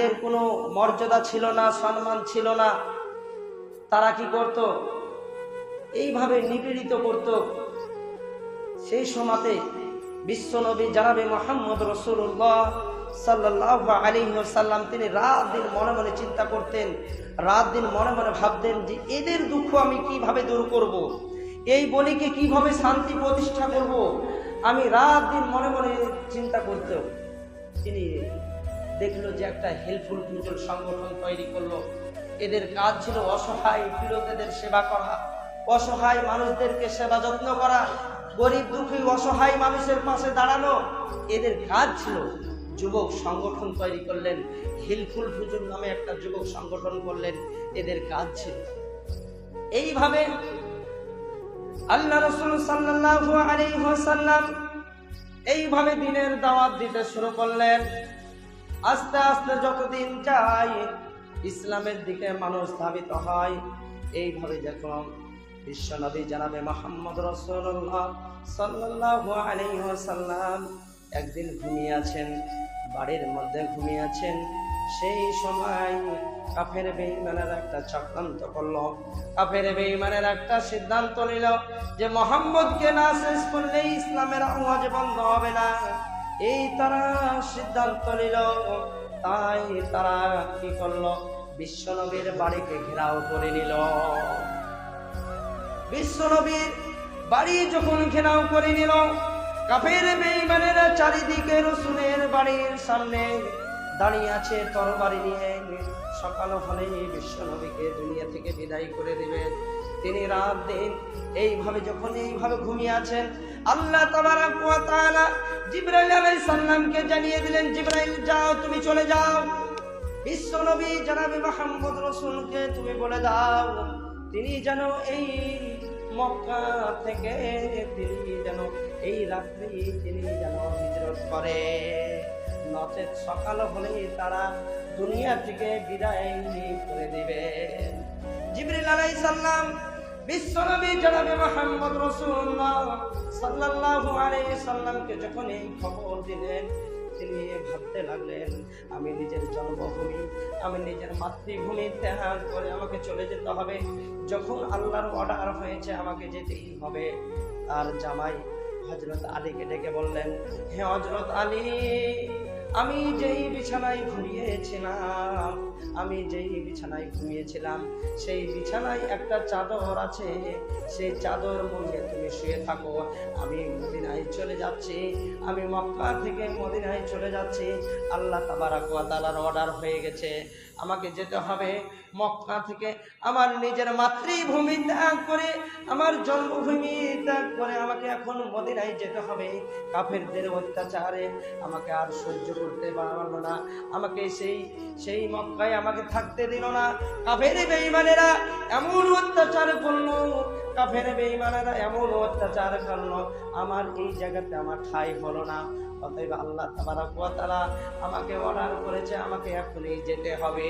এর কোনো মর্যাদা ছিল না, সম্মান ছিল না। তারা কি করত? এইভাবে নিপীড়িত করত। সেই সময়তে বিশ্বনবী জনাবে মুহাম্মদ রাসূলুল্লাহ সাল্লাল্লাহু আলাইহি ওয়াসাল্লাম তিনি রাত দিন মনে মনে চিন্তা করতেন, রাত দিন মনে মনে ভাবতেন যে এদের দুঃখ আমি কিভাবে দূর করব, এই বলিকে কিভাবে শান্তি প্রতিষ্ঠা করব। আমি রাত দিন মনে মনে চিন্তা করতেও তিনি দেখলো যে একটা হেল্পফুল পিপল সংগঠন তৈরি করলো। এদের কাজ ছিল অসহায় পীড়িতদের সেবা করা, অসহায় মানুষদেরকে সেবা যত্ন করা, গরিব দুঃখী অসহায় মানুষের পাশে দাঁড়ানো এদের কাজ ছিল। যুবক সংগঠন তৈরি করলেন, হেল্পফুল পিপল নামে একটা যুবক সংগঠন করলেন, এদের কাজ ছিল। এইভাবে আল্লাহ রাসূল সাল্লাল্লাহু আলাইহি ওয়াসাল্লাম এইভাবে দ্বীনের দাওয়াত দিতে শুরু করলেন। আস্তে আস্তে যতদিন যায় ইসলামের দিকে মানুষ ধাবিত হয়। এইভাবে যখন বিশ্বনবী জনাবে মুহাম্মদ রাসূলুল্লাহ সাল্লাল্লাহু আলাইহি ওয়াসাল্লাম একদিন ঘুমিয়ে আছেন, বাড়ির মধ্যে ঘুমিয়ে আছেন, সেই সময় কাফের বেঈমানেরা একটা চক্রান্ত করলো। কাফের বেঈমানেরা একটা সিদ্ধান্ত নিল যে মুহাম্মদকে না শেষ করলে ইসলামের আওয়াজ বন্ধ হবে না। এই তারা সিদ্ধান্ত নিল। তাই তারা কি করলো? বিশ্বনবীর বাড়িকে ঘেরাও করে নিল। বিশ্বনবীর বাড়ি যখন ঘেরাও করে নিল, কাফের বেঈমানেরা চারিদিকে রাসূলের বাড়ির সামনে দাঁড়িয়ে আছে তরবারি নিয়ে। সকাল হলে বিশ্বনবীকে দুনিয়া থেকে বিদায় করে দিবে। তিনি রাত দিন এইভাবে যখন এইভাবে ঘুমিয়ে আছেন, আল্লাহ তাবারাক ওয়া তাআলা জিবরাইল আলাইহিস সালামকে জানিয়ে দিলেন, জিবরাইল যাও, তুমি চলে যাও, বিশ্বনবী জনাবে মুহাম্মদ রাসূলকে তুমি বলে দাও তিনি যেন এই মক্কা থেকে তিনি যেন এই রাত্রি তিনি যেন হিজরত করে, নচেত সকাল হলেই তারা দুনিয়া থেকে বিদায় করে দিবে। জিবরিল আলাইহিস সালাম বিশ্বনবী জনাবে মুহাম্মদ রাসূলুল্লাহ সাল্লাল্লাহু আলাইহি সাল্লামকে যখন এই খবর দিলেন, তিনি ভাবতে লাগলেন, আমি নিজের জন্মভূমি, আমি নিজের মাতৃভূমি ত্যাগ করে আমাকে চলে যেতে হবে। যখন আল্লাহর অর্ডার হয়েছে আমাকে যেতেই হবে। তার জামাই হযরত আলীকে ডেকে বললেন, হে হযরত আলী, আমি যেই বিছানায় ঘুমিয়েছিলাম, সেই বিছানায় একটা চাদর আছে, সেই চাদর মুড়িয়ে তুমি শুয়ে থাকো। আমি মদিনায় চলে যাচ্ছি, আমি মক্কা থেকে মদিনায় চলে যাচ্ছি। আল্লাহ তাবারাক ওয়া তাআলার অর্ডার হয়ে গেছে, আমাকে যেতে হবে মক্কা থেকে আমার নিজের মাতৃভূমি ত্যাগ করে, আমার জন্মভূমি ত্যাগ করে আমাকে এখন মদিনায় যেতে হবে। কাফেরদের অত্যাচারে আমাকে আর সহ্য করতে পারলো না, আমাকে সেই মক্কায় আমাকে থাকতে দিল না। কাফের বেঈমানেরা এমন অত্যাচার করলো, কাফের বেঈমানেরা এমন অত্যাচার করলো, আমার এই জায়গাতে আমার ঠাঁই হলো না। অতএব আল্লাহ তাবারাক ওয়া তাআলা আমাকে অর্ডার করেছে, আমাকে এখনই যেতে হবে।